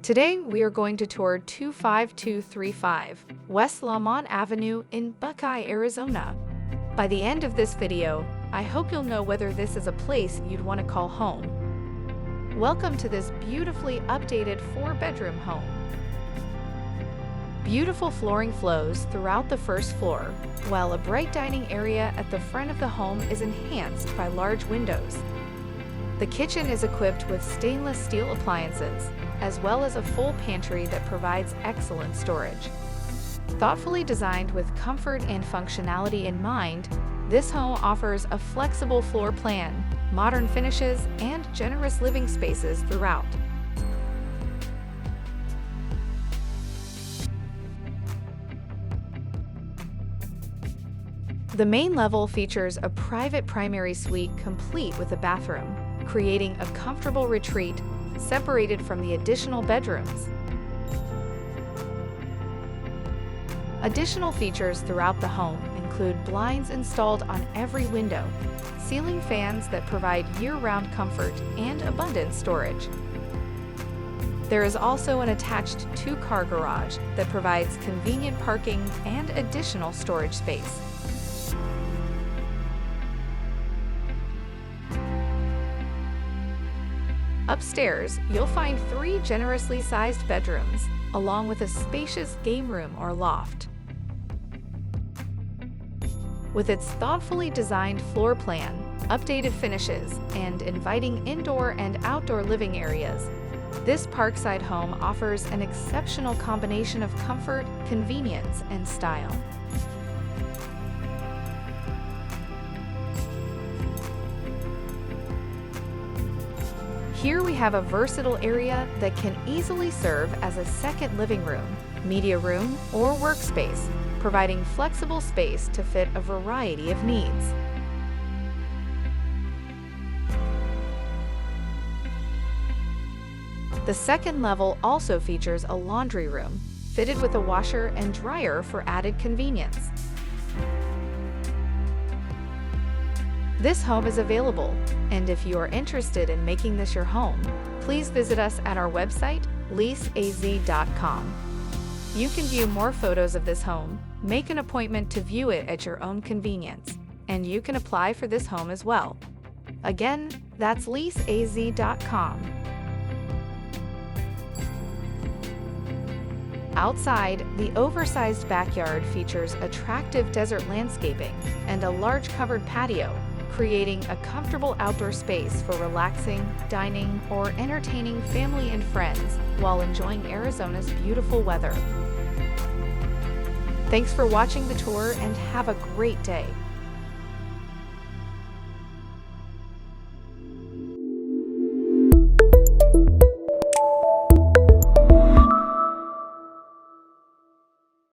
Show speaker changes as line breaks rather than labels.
Today, we are going to tour 25235 West La Mont Avenue in Buckeye, Arizona. By the end of this video, I hope you'll know whether this is a place you'd want to call home. Welcome to this beautifully updated 4-bedroom home. Beautiful flooring flows throughout the first floor, while a bright dining area at the front of the home is enhanced by large windows. The kitchen is equipped with stainless steel appliances, as well as a full pantry that provides excellent storage. Thoughtfully designed with comfort and functionality in mind, this home offers a flexible floor plan, modern finishes, and generous living spaces throughout. The main level features a private primary suite complete with a bathroom, creating a comfortable retreat separated from the additional bedrooms. Additional features throughout the home include blinds installed on every window, ceiling fans that provide year-round comfort, and abundant storage. There is also an attached 2-car garage that provides convenient parking and additional storage space. Upstairs, you'll find 3 generously sized bedrooms, along with a spacious game room or loft. With its thoughtfully designed floor plan, updated finishes, and inviting indoor and outdoor living areas, this Parkside home offers an exceptional combination of comfort, convenience, and style. Here we have a versatile area that can easily serve as a second living room, media room, or workspace, providing flexible space to fit a variety of needs. The second level also features a laundry room, fitted with a washer and dryer for added convenience. This home is available, and if you are interested in making this your home, please visit us at our website, leaseaz.com. You can view more photos of this home, make an appointment to view it at your own convenience, and you can apply for this home as well. Again, that's leaseaz.com. Outside, the oversized backyard features attractive desert landscaping and a large covered patio, creating a comfortable outdoor space for relaxing, dining, or entertaining family and friends while enjoying Arizona's beautiful weather. Thanks for watching the tour and have a great day.